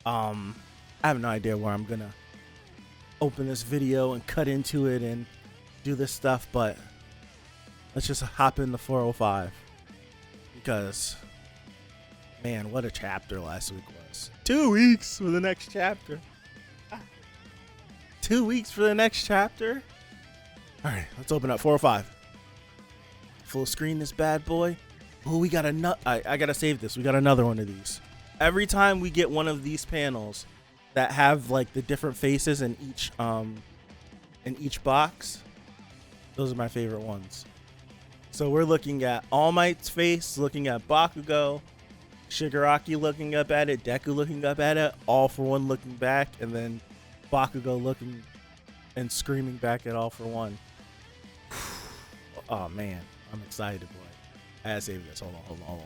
I have no idea where I'm gonna open this video and cut into it and do this stuff, but let's just hop into 405 because, man, what a chapter last week was. 2 weeks for the next chapter. 2 weeks for the next chapter. All right, let's open up 405. Full screen this bad boy. Oh, we got I gotta save this. We got another one of these. Every time we get one of these panels that have like the different faces in each box, those are my favorite ones. So we're looking at All Might's face, looking at Bakugo, Shigaraki looking up at it, Deku looking up at it, All For One looking back, and then Bakugo looking and screaming back at All For One. Oh man, I'm excited, boy. I gotta save this. Hold on. I'm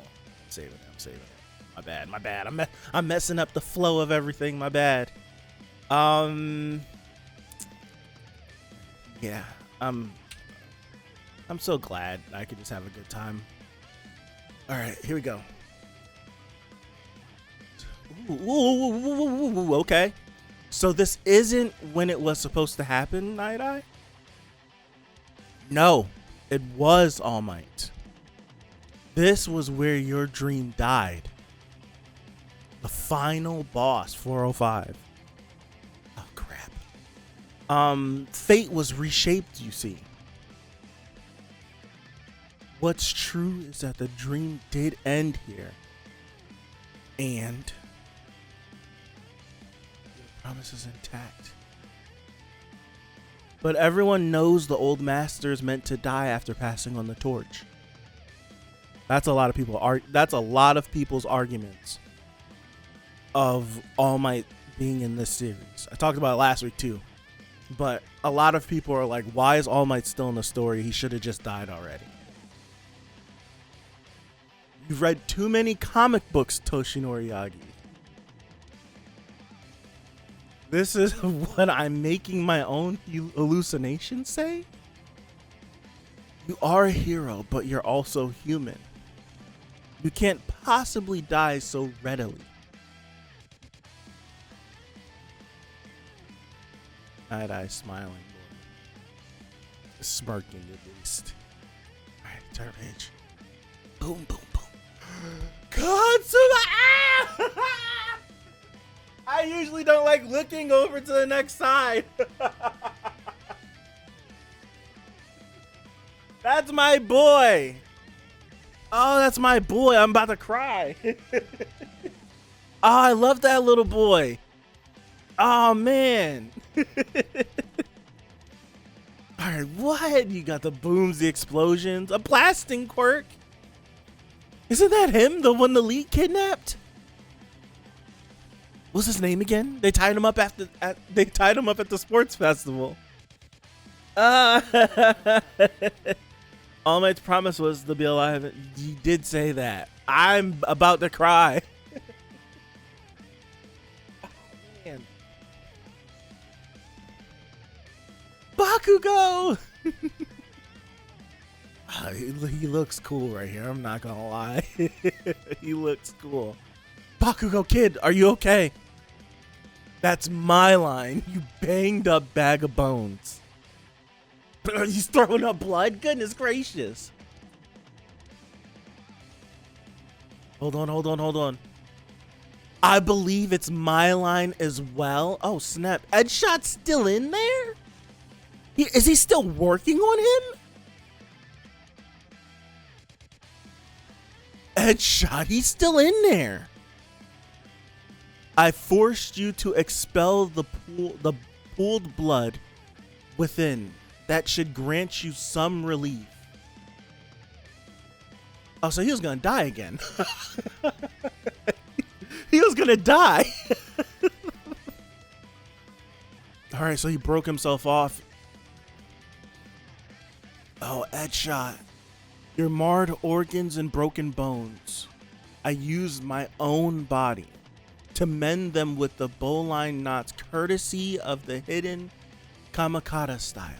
saving it. My bad. I'm messing up the flow of everything. My bad. Yeah. I'm so glad I could just have a good time. All right, here we go. Ooh, okay. So this isn't when it was supposed to happen, Night Eye? No, it was All Might. This was where your dream died. The final boss, 405. Oh, crap. Fate was reshaped, you see. What's true is that the dream did end here. And the promise is intact. But everyone knows the old master is meant to die after passing on the torch. That's a lot of people that's a lot of people's arguments of All Might being in this series. I talked about it last week too. But a lot of people are like, why is All Might still in the story? He should have just died already. You've read too many comic books, Toshinori Yagi. This is what I'm making my own hallucinations say? You are a hero, but you're also human. You can't possibly die so readily. Night-Eye smiling, boy. Smirking at least. Alright, turn page. Boom, boom, boom. KATSUMA! Ah! I usually don't like looking over to the next side. That's my boy. Oh, that's my boy. I'm about to cry. Oh, I love that little boy. Oh, man. Alright, what? You got the booms, the explosions, a blasting quirk. Isn't that him, the one the lead kidnapped? What's his name again? They tied him up at the sports festival. All Might's promise was to be alive. You did say that. I'm about to cry. Oh, man. Bakugo! He looks cool right here. I'm not gonna lie. He looks cool. Bakugo kid, are you okay? That's my line. You banged up bag of bones. He's throwing up blood? Goodness gracious. Hold on. I believe it's my line as well. Oh, snap. Edshot's still in there? Is he still working on him? Edshot, he's still in there. I forced you to expel the pooled blood within. That should grant you some relief. Oh, so he was gonna die again. He was gonna die. All right, so he broke himself off. Oh, Edshot. Your marred organs and broken bones. I used my own body to mend them with the bowline knots courtesy of the hidden Kamakata style.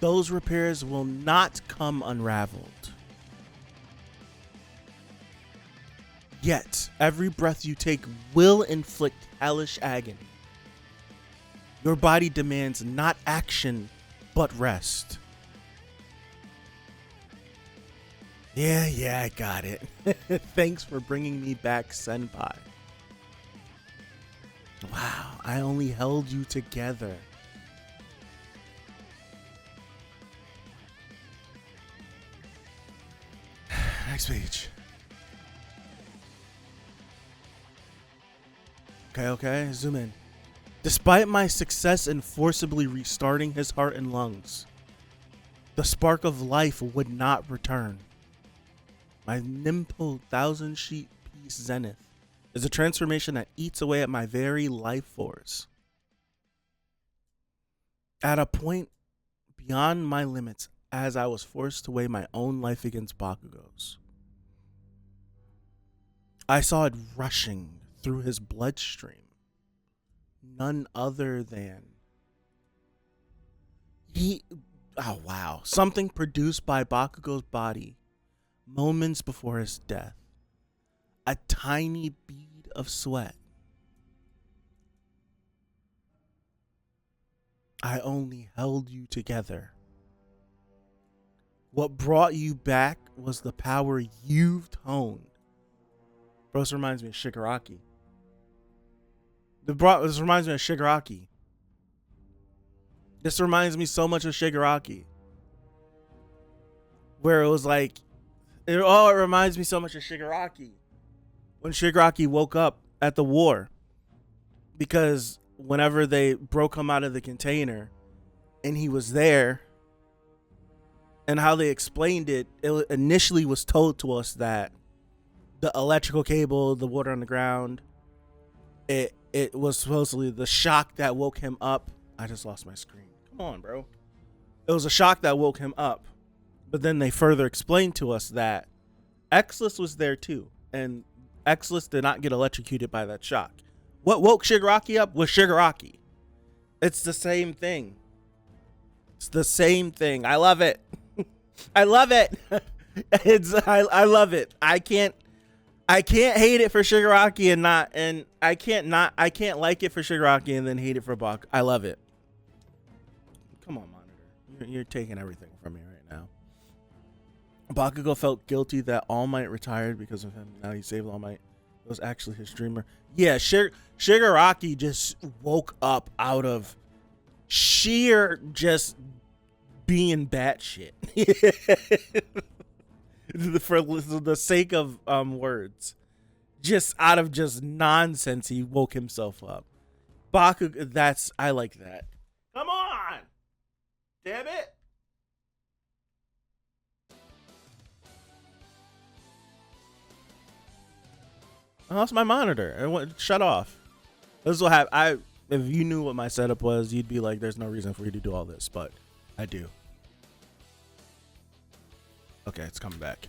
Those repairs will not come unraveled. Yet, every breath you take will inflict hellish agony. Your body demands not action, but rest. Yeah, I got it. Thanks for bringing me back, Senpai. Wow, I only held you together. Next page. Okay, zoom in. Despite my success in forcibly restarting his heart and lungs, the spark of life would not return. My nimble 1,000-sheet piece zenith is a transformation that eats away at my very life force. At a point beyond my limits, as I was forced to weigh my own life against Bakugo's, I saw it rushing through his bloodstream. None other than oh wow, something produced by Bakugo's body moments before his death. A tiny bead of sweat. I only held you together. What brought you back was the power you've honed. Bro, this reminds me of Shigaraki. This reminds me of Shigaraki. This reminds me so much of Shigaraki. Where it was like, it reminds me so much of Shigaraki. When Shigaraki woke up at the war. Because whenever they broke him out of the container and he was there, and how they explained it, it initially was told to us that the electrical cable, the water on the ground, it was supposedly the shock that woke him up. I just lost my screen. Come on, bro. It was a shock that woke him up. But then they further explained to us that Exless was there too. And Exless did not get electrocuted by that shock. What woke Shigaraki up was Shigaraki. It's the same thing. It's the same thing. I love it. I love it. I love it. I can't hate it for Shigaraki and I can't like it for Shigaraki and then hate it for Bak. I love it. Come on, Monitor. You're taking everything from me right now. Bakugo felt guilty that All Might retired because of him. Now he saved All Might. It was actually his dreamer. Yeah, Shigaraki just woke up out of sheer just being batshit. For the sake of words, just out of just nonsense, he woke himself up. Bakugo, I like that. Come on, damn it! I lost my monitor. It went shut off. This is what happened. If you knew what my setup was, you'd be like, "There's no reason for you to do all this," but I do. Okay, it's coming back.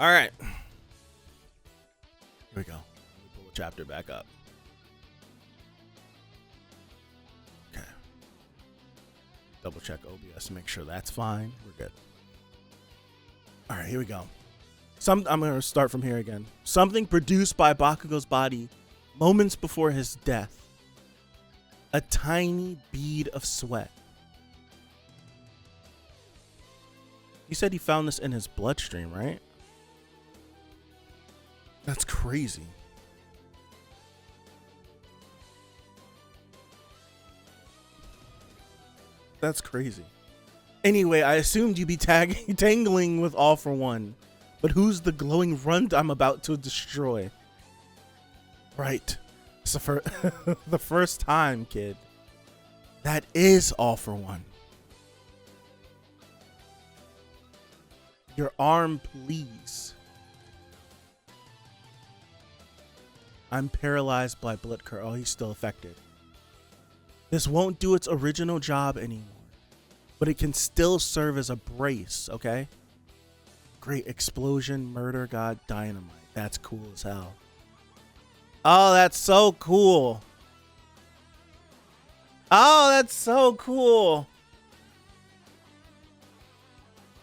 All right. Here we go. Let me pull the chapter back up. Okay. Double check OBS to make sure that's fine. We're good. All right, here we go. I'm going to start from here again. Something produced by Bakugo's body moments before his death. A tiny bead of sweat. You said he found this in his bloodstream, right? That's crazy. That's crazy. Anyway, I assumed you'd be tangling with All for One. But who's the glowing runt I'm about to destroy? Right. It's the first time, kid. That is All for One. Your arm, please. I'm paralyzed by Blitker. Oh, he's still affected. This won't do its original job anymore. But it can still serve as a brace, okay? Great explosion, murder, god, dynamite. That's cool as hell. Oh, that's so cool. Oh, that's so cool.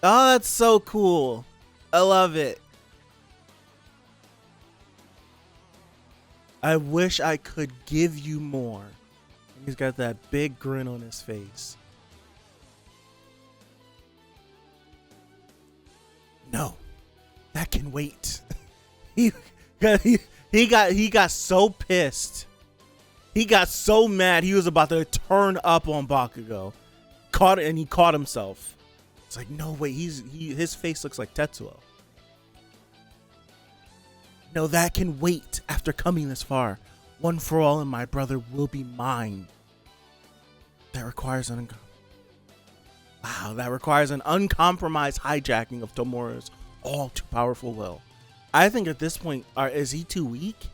Oh, that's so cool. I love it. I wish I could give you more. He's got that big grin on his face. No, that can wait. he got so pissed. He got so mad. He was about to turn up on Bakugo. He caught himself. It's like, no, wait, his face looks like Tetsuo. No, that can wait after coming this far. One for all and my brother will be mine. That requires an uncompromised hijacking of Tomura's all too powerful will. I think at this point, is he too weak?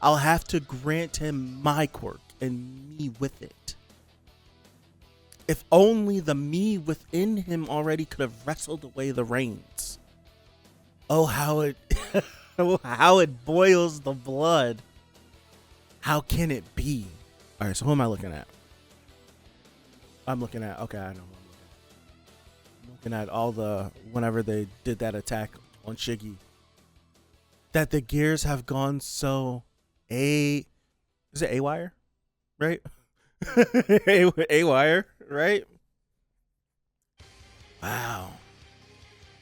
I'll have to grant him my quirk and me with it. If only the me within him already could have wrestled away the reins. Oh, how it how it boils the blood. How can it be? All right, so who am I looking at? I'm looking at, okay, I know. I'm looking at all the, whenever they did that attack on Shiggy. That the gears have gone so is it A-wire? Right? A-wire, right? Wow.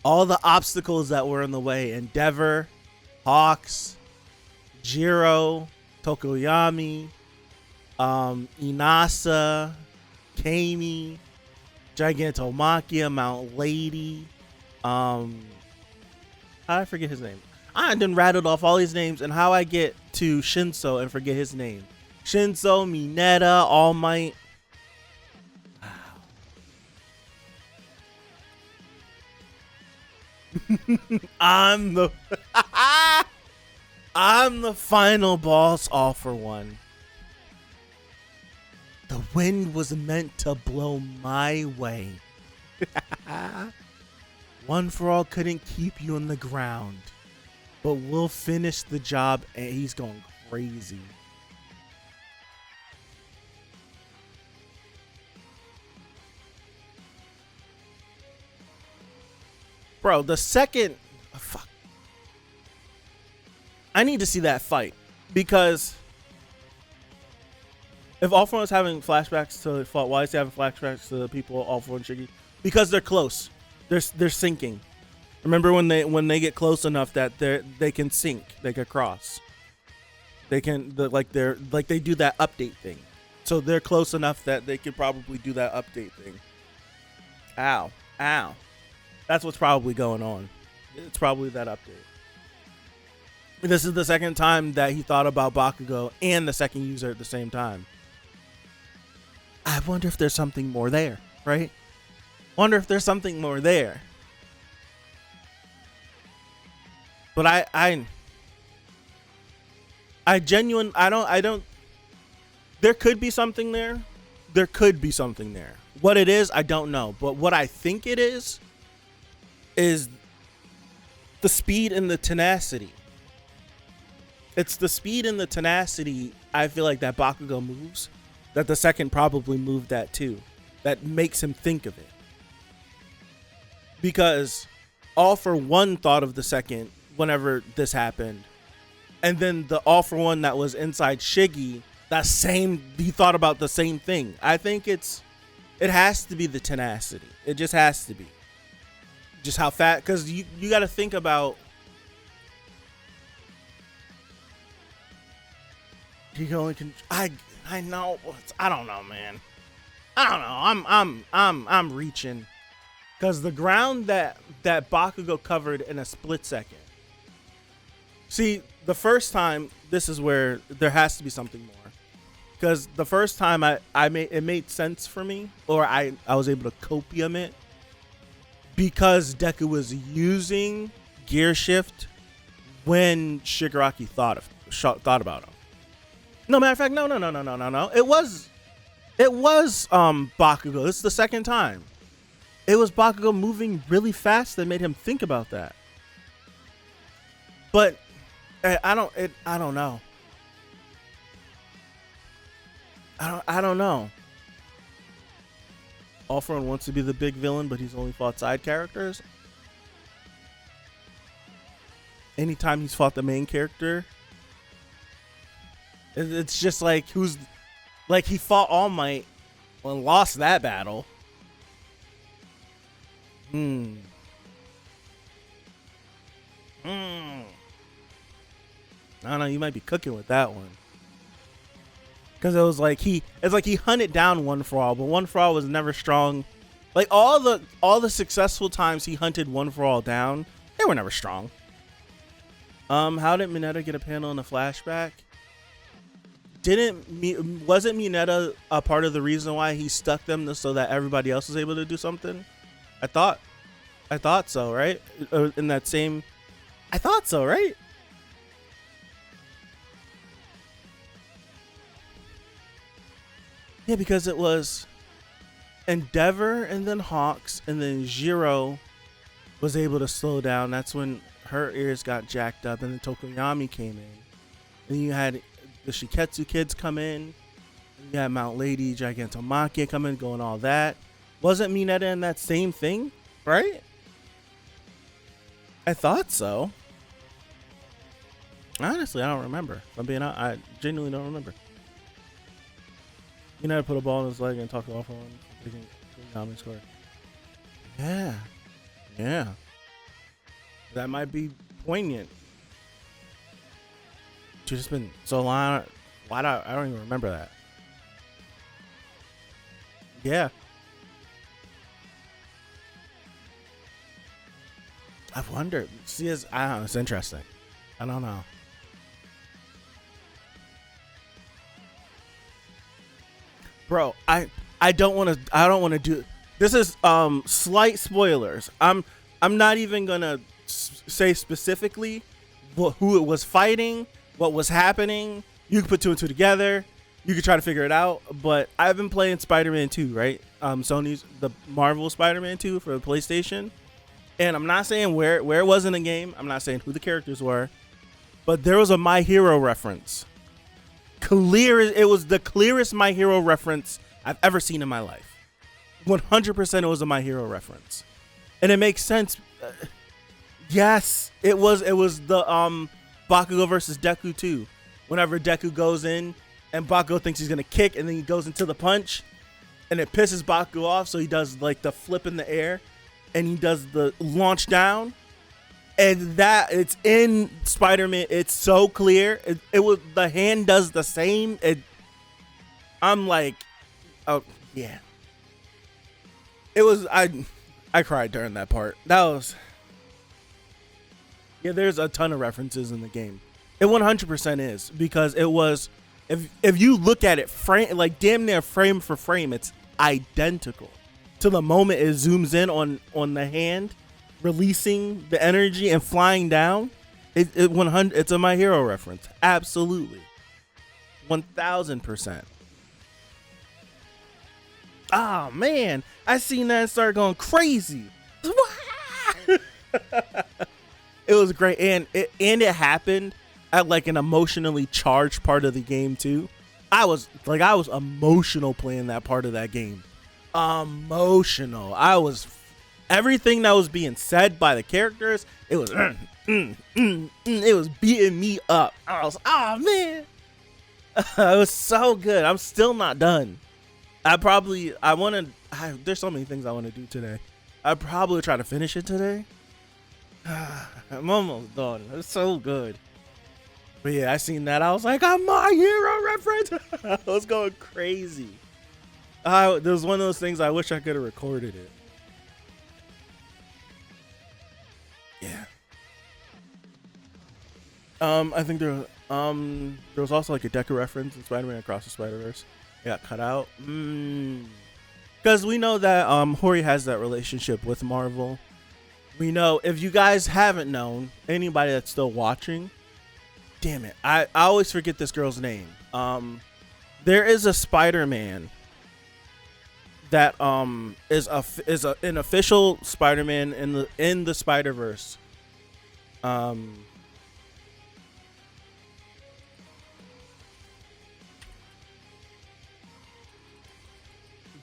All the obstacles that were in the way. Endeavor, Hawks, Jiro, Tokoyami, Inasa, Kami, Gigantomachia, Mount Lady. How did I forget his name? I done rattled off all these names, and how I get to Shinso and forget his name. Shinso, Mineta, All Might. Wow. I'm the final boss, all for one. The wind was meant to blow my way. One for all couldn't keep you on the ground. But we'll finish the job, and he's going crazy. Bro, the second... Oh, fuck. I need to see that fight. Because... if All For One is having flashbacks to... Why is he having flashbacks to the people, All For One and Shiggy? Because they're close. They're syncing. Remember when they get close enough that they can sync, they can cross, they can they do that update thing, so they're close enough that they could probably do that update thing. Ow, that's what's probably going on. It's probably that update. This is the second time that he thought about Bakugo and the second user at the same time. I wonder if there's something more there, right? Wonder if there's something more there. But I don't, there could be something there. There could be something there. What it is, I don't know. But what I think it is the speed and the tenacity. It's the speed and the tenacity, I feel like, that Bakugo moves, that the second probably moved that too. That makes him think of it. Because All For One thought of the second whenever this happened, and then the All For One that was inside Shiggy, he thought about the same thing. I think it has to be the tenacity. It just has to be. Just how fast, because you got to think about, you can only I know, I don't know, man. I don't know. I'm reaching, because the ground that Bakugo covered in a split second. See, the first time, this is where there has to be something more. Because the first time it made sense for me, or I was able to copium it, because Deku was using Gear Shift when Shigaraki thought about him. No, matter of fact, no. It was Bakugo. This is the second time. It was Bakugo moving really fast that made him think about that. But I don't know. I don't know. All For One wants to be the big villain, but he's only fought side characters. Anytime he's fought the main character, It's just like who's like he fought All Might and lost that battle. I don't know, you might be cooking with that one. Cause it was like he hunted down One For All, but One For All was never strong. Like all the successful times he hunted One For All down, they were never strong. How did Mineta get a panel in the flashback? Wasn't Mineta a part of the reason why he stuck them so that everybody else was able to do something? I thought so, right? In that same, I thought so, right? Yeah, because it was Endeavor and then Hawks and then Zero was able to slow down. That's when her ears got jacked up and then Tokoyami came in. Then you had the Shiketsu kids come in. You had Mount Lady, Gigantomachia come in, going all that. Wasn't Mineta in that same thing, right? I thought so. Honestly, I don't remember. If I'm being honest, I genuinely don't remember. Mineta put a ball in his leg and talked off on taking Tokoyami score. Yeah. Yeah. That might be poignant. It's just been so long. I don't even remember that. Yeah. I've wondered. See, I don't know. It's interesting. I don't know. Bro, I don't want to do. This is slight spoilers. I'm not even gonna say specifically who it was fighting, what was happening. You can put two and two together. You can try to figure it out. But I've been playing Spider-Man 2, right? Sony's the Marvel Spider-Man 2 for the PlayStation. And I'm not saying where it was in the game. I'm not saying who the characters were. But there was a My Hero reference. It was the clearest My Hero reference I've ever seen in my life. 100% it was a My Hero reference. And it makes sense. Yes, it was the Bakugo versus Deku 2. Whenever Deku goes in and Bakugo thinks he's gonna kick and then he goes into the punch and it pisses Bakugo off, so he does like the flip in the air and he does the launch down. And that it's in Spider-Man. It's so clear. It was the hand does the same. I'm like, oh yeah. It was I cried during that part. That was there's a ton of references in the game. It 100% is, because it was if you look at it like damn near frame for frame, it's identical to the moment it zooms in on the hand releasing the energy and flying down. It's a My Hero reference. Absolutely. 1000%. Oh man, I seen that and started going crazy. It was great, and it happened at like an emotionally charged part of the game too. I was emotional playing that part of that game. Emotional. Everything that was being said by the characters, it was it was beating me up. I was, oh man. It was so good. I'm still not done. There's so many things I want to do today. I probably try to finish it today. I'm almost done. It's so good. But yeah, I seen that. I was like, a My Hero reference. I was going crazy. There was one of those things I wish I could have recorded it. Yeah. I think there was also like a Deku reference in Spider-Man Across the Spider-Verse. It got cut out. Because we know that Hori has that relationship with Marvel. We know, if you guys haven't known, anybody that's still watching, damn it, I always forget this girl's name. There is a Spider-Man that is an official Spider-Man in the Spider-Verse.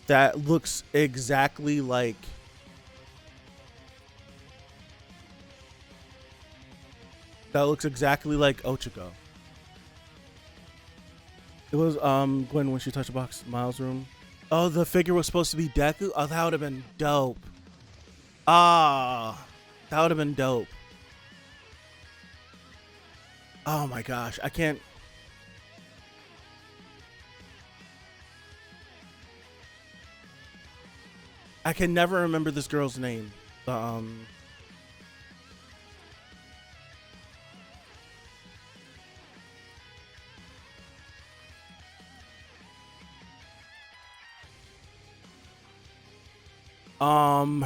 That looks exactly like Ochako. It was Gwen when she touched the box. Miles' room. Oh, the figure was supposed to be Deku. Oh, that would have been dope. Ah, that would have been dope. Oh my gosh, I can't. I can never remember this girl's name.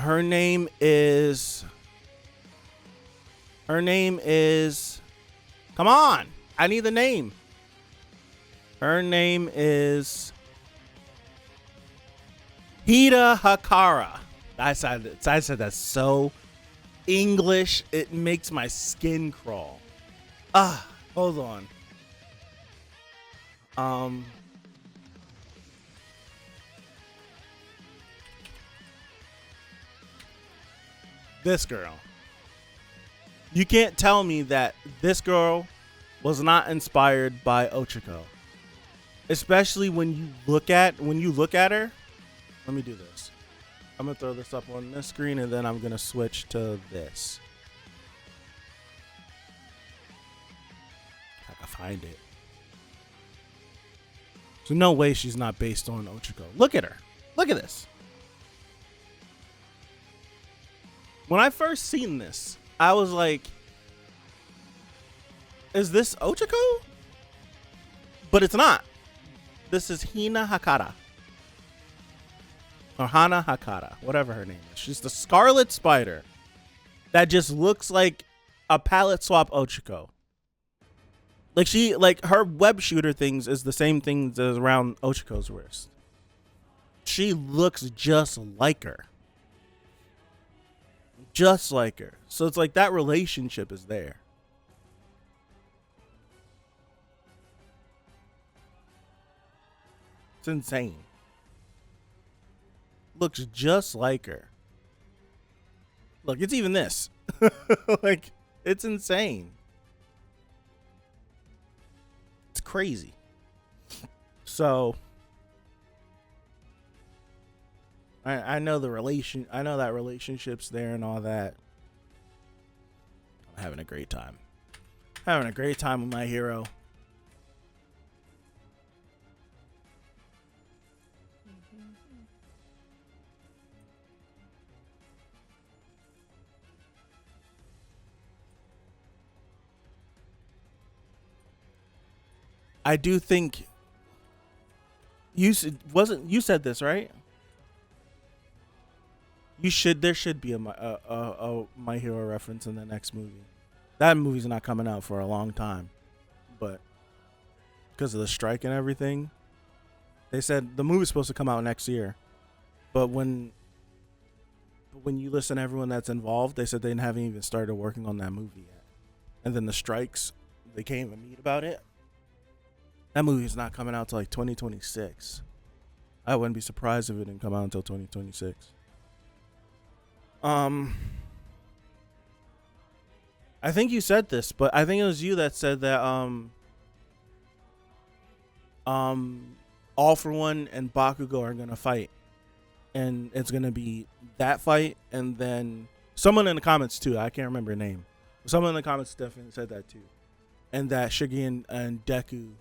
Her name is. Come on, I need the name. Her name is Hida Hakara. I said that's so English. It makes my skin crawl. Hold on. This girl. You can't tell me that this girl was not inspired by Ochako. Especially when you look at her. Let me do this. I'm gonna throw this up on this screen and then I'm gonna switch to this. If I can find it. So no way she's not based on Ochako. Look at her. Look at this. When I first seen this, I was like, is this Ochako? But it's not. This is Hina Hakata. Or Hana Hakata, whatever her name is. She's the Scarlet Spider that just looks like a palette swap Ochako. Like her web shooter things is the same thing as around Ochako's wrist. She looks just like her. Just like her. So it's like that relationship is there. It's insane. Looks just like her. Look, it's even this. Like, it's insane. It's crazy. So I know the relation. I know that relationship's there and all that. I'm having a great time. Having a great time with my hero. I do think you said this, right? There should be a My Hero reference in the next movie. That movie's not coming out for a long time, but because of the strike and everything, they said the movie's supposed to come out next year. But when you listen to everyone that's involved, they said they haven't even started working on that movie yet. And then the strikes, they can't even meet about it. That movie's not coming out till like 2026. I wouldn't be surprised if it didn't come out until 2026. I think you said this, but I think it was you that said that All For One and Bakugo are gonna fight, and it's gonna be that fight, and then someone in the comments too. I can't remember her name. Someone in the comments definitely said that too, and that Shigi and Deku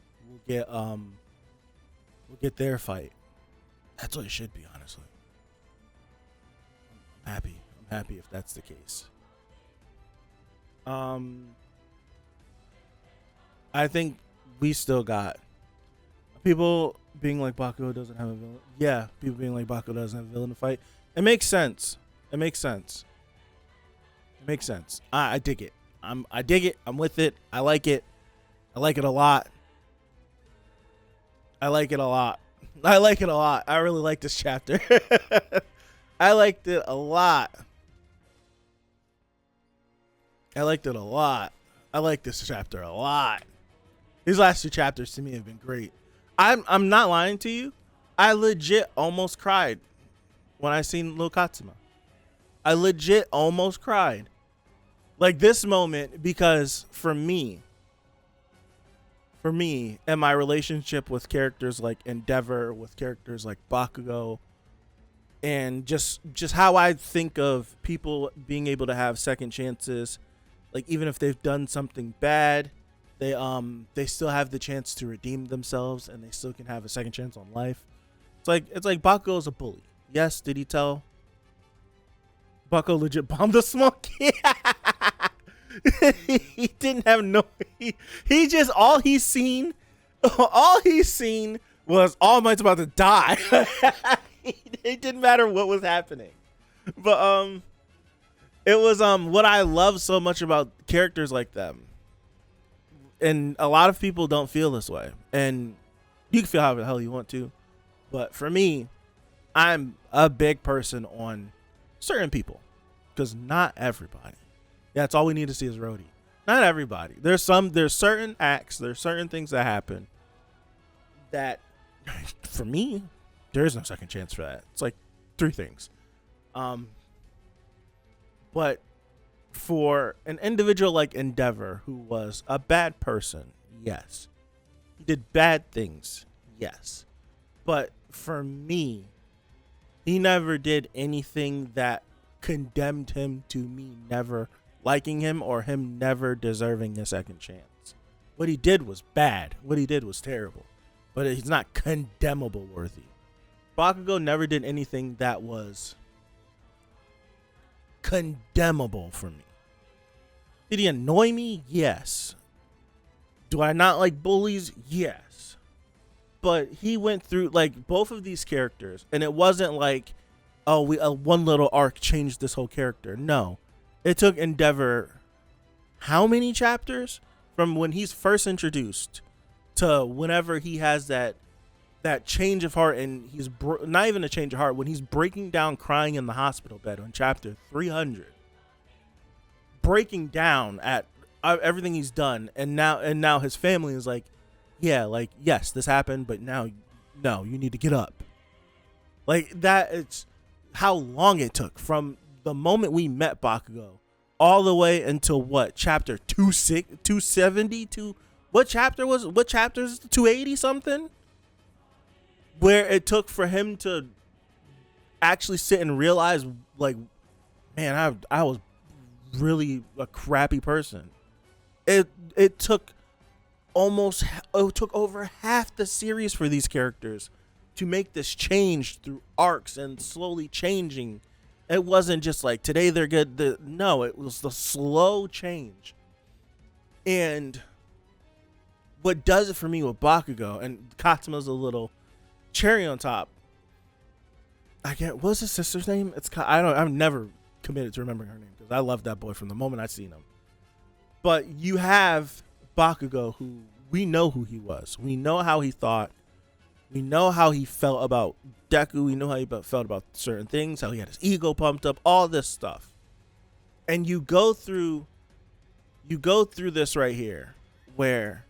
will get their fight. That's what it should be, honestly. I'm happy if that's the case. I think we still got people being like Bakugo doesn't have a villain. Yeah, people being like Bakugo doesn't have a villain to fight. It makes sense. I dig it. I dig it. I'm with it. I like it. I like it a lot. I really like this chapter. I liked it a lot. I like this chapter a lot. These last two chapters to me have been great. I'm not lying to you. I legit almost cried when I seen Lil KATSUMA. I legit almost cried. Like this moment, because for me, for me and my relationship with characters like Endeavor, with characters like Bakugo, and just how I think of people being able to have second chances, like even if they've done something bad, they still have the chance to redeem themselves and they still can have a second chance on life. It's like Bakugo is a bully. Yes, did he tell Bakugo legit bomb the small kid? He didn't have no. He just all he's seen was All Might's about to die. It didn't matter what was happening, but it was what I love so much about characters like them, and a lot of people don't feel this way, and you can feel however the hell you want to, but for me, I'm a big person on certain people, because not everybody. That's all we need to see is Rhodey. Not everybody. There's certain acts, there's certain things that happen that, for me, there is no second chance for that. It's like 3 things. But for an individual like Endeavor, who was a bad person, yes. He did bad things, yes. But for me, he never did anything that condemned him to me never liking him or him never deserving a second chance. What he did was bad. What he did was terrible. But he's not condemnable worthy. Bakugo never did anything that was condemnable for me. Did he annoy me? Yes. Do I not like bullies? Yes. But he went through, like, both of these characters, and it wasn't like, oh, one little arc changed this whole character. No. It took Endeavor how many chapters from when he's first introduced to whenever he has that change of heart, and he's not even a change of heart, when he's breaking down crying in the hospital bed on chapter 300, breaking down at everything he's done, and now his family is like, yeah, like, yes, this happened, but now, no, you need to get up. Like that, it's how long it took from the moment we met Bakugo all the way until what, chapter 270 to what chapter is 280 something, where it took for him to actually sit and realize, like, man, I was really a crappy person. It took over half the series for these characters to make this change through arcs and slowly changing. It wasn't just like today they're good. No, it was the slow change. And what does it for me with Bakugo, and Katsuma's a little cherry on top. What's his sister's name? I've never committed to remembering her name because I loved that boy from the moment I seen him. But you have Bakugo, who we know who he was. We know how he thought. We know how he felt about Deku. We know how he felt about certain things, how he had his ego pumped up, all this stuff. And you go through this right here where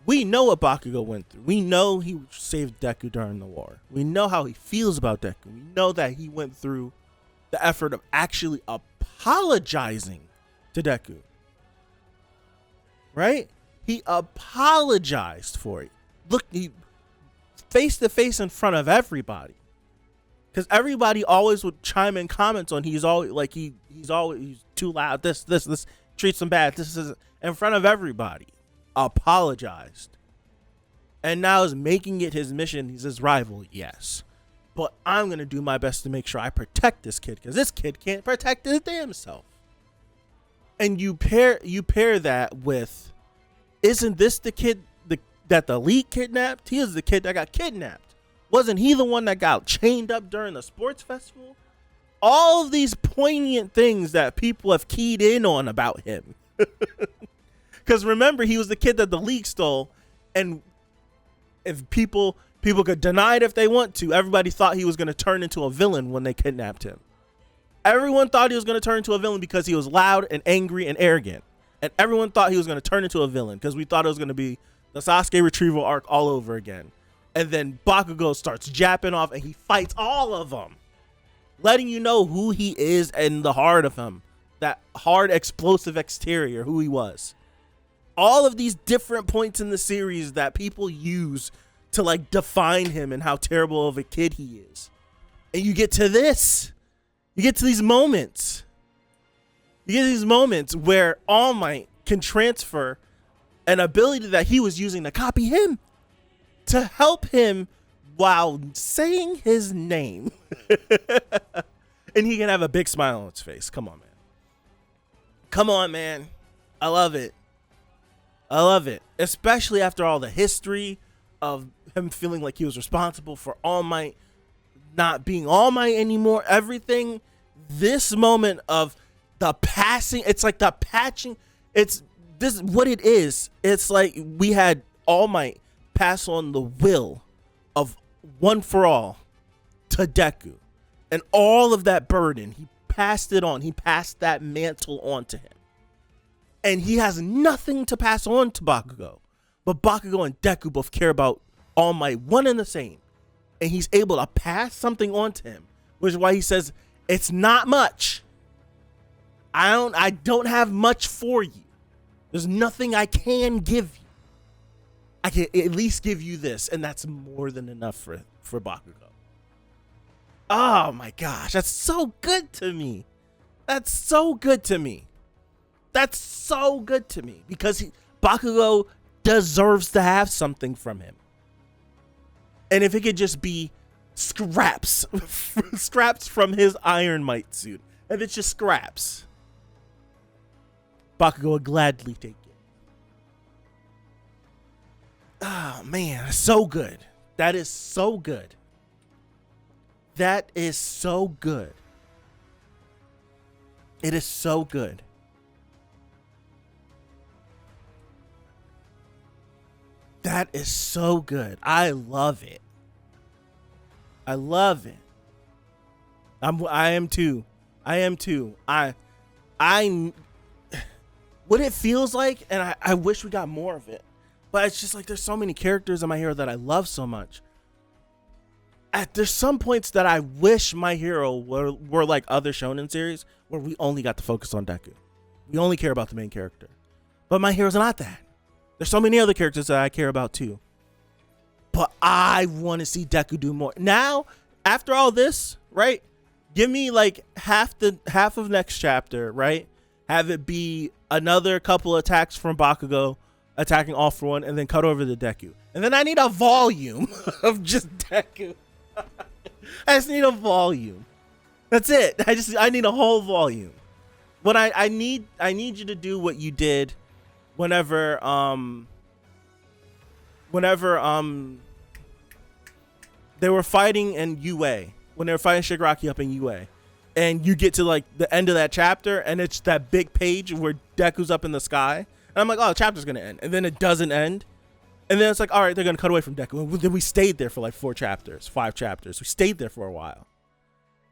we know what Bakugo went through. We know he saved Deku during the war. We know how he feels about Deku. We know that he went through the effort of actually apologizing to Deku. Right? He apologized for it. Look, he face to face in front of everybody. Because everybody always would chime in comments on he's always like he's too loud. This treats him bad. This is in front of everybody. Apologized. And now is making it his mission. He's his rival, yes. But I'm gonna do my best to make sure I protect this kid, because this kid can't protect his damn self. And you pair that with, isn't this the kid that the league kidnapped? He is the kid that got kidnapped. Wasn't he the one that got chained up during the sports festival? All of these poignant things that people have keyed in on about him. Because remember, he was the kid that the league stole, and if people could deny it if they want to, everybody thought he was going to turn into a villain when they kidnapped him. Everyone thought he was going to turn into a villain because he was loud and angry and arrogant. And everyone thought he was going to turn into a villain because we thought it was going to be the Sasuke retrieval arc all over again. And then Bakugo starts japping off and he fights all of them, letting you know who he is and the heart of him. That hard, explosive exterior, who he was. all of these different points in the series that people use to like define him and how terrible of a kid he is. And you get to this. You get to these moments. You get these moments where All Might can transfer an ability that he was using to copy him to help him while saying his name. And he can have a big smile on his face. Come on, man. Come on, man. I love it. I love it. Especially after all the history of him feeling like he was responsible for All Might not being All Might anymore. Everything. This moment of the passing. It's like the patching. It's this what it is. It's like we had All Might pass on the will of One for All to Deku. And all of that burden, he passed it on. He passed that mantle on to him. And he has nothing to pass on to Bakugo. But Bakugo and Deku both care about All Might, one and the same. And he's able to pass something on to him. Which is why he says, it's not much. I don't have much for you. There's nothing I can give you. I can at least give you this. And that's more than enough for Bakugo. Oh my gosh, that's so good to me. That's so good to me. That's so good to me because Bakugo deserves to have something from him. And if it could just be scraps, scraps from his Iron Might suit, if it's just scraps, Bakugo would gladly take it. Oh man, so good. That is so good. That is so good. It is so good. That is so good. I love it. I love it. I am too. What it feels like, and I wish we got more of it, but it's just like there's so many characters in My Hero that I love so much. There's some points that I wish My Hero were like other shonen series where we only got to focus on Deku. We only care about the main character. But My Hero's not that. There's so many other characters that I care about too. But I want to see Deku do more. Now, after all this, right? Give me like half of next chapter, right? Have it be another couple attacks from Bakugo attacking All For One and then cut over to Deku. And then I need a volume of just Deku. I just need a volume. That's it. I need a whole volume. What I need you to do what you did whenever they were fighting in UA, when they were fighting Shigaraki up in UA, and you get to like the end of that chapter and it's that big page where Deku's up in the sky, and I'm like, oh, the chapter's gonna end, and then it doesn't end. And then it's like, all right, they're going to cut away from Deku. And then we stayed there for like 5 chapters. We stayed there for a while.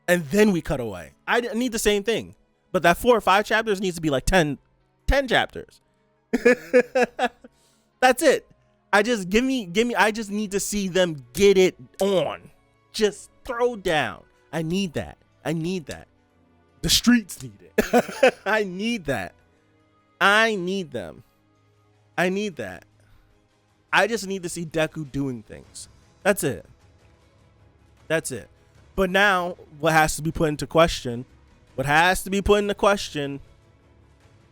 And then we cut away. I need the same thing. But that 4 or 5 chapters needs to be like 10 chapters. That's it. I just need to see them get it on. Just throw down. I need that. The streets need it. I need that. I need them. I need that. I just need to see Deku doing things. That's it. But now, what has to be put into question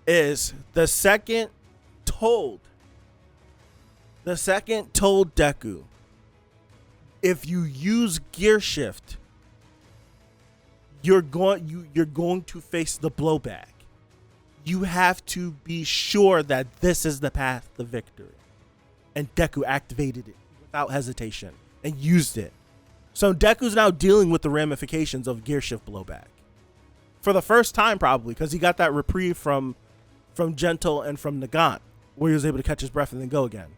is the second told Deku, if you use gear shift, you're going to face the blowback. You have to be sure that this is the path to victory. And Deku activated it without hesitation and used it. So Deku's now dealing with the ramifications of gear shift blowback. For the first time, probably, because he got that reprieve from Gentle and from Nagant, where he was able to catch his breath and then go again.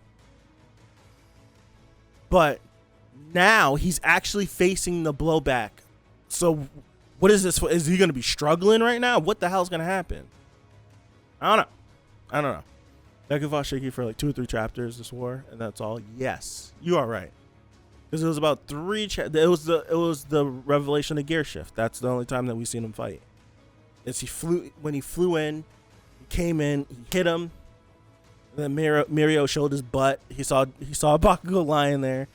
But now he's actually facing the blowback. So what is this for? Is he going to be struggling right now? What the hell's going to happen? I don't know. Deku fought Shiki for like 2 or 3 chapters this war, and that's all. Yes, you are right. Because it was about 3 it was the revelation of gear shift. That's the only time that we've seen him fight. When he flew in, he came in, he hit him, Then Mirio showed his butt. He saw a Bakugo lying there,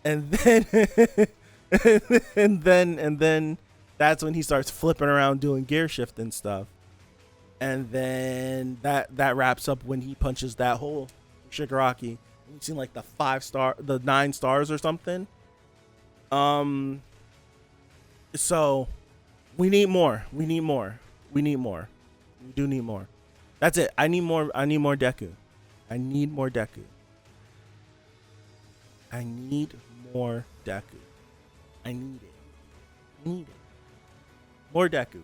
and then and then that's when he starts flipping around doing gear shift and stuff. And then that wraps up when he punches that hole, Shigaraki. You seen like the 9 stars or something. So we need more. We do need more. That's it. I need more Deku. I need more Deku. I need it. More Deku.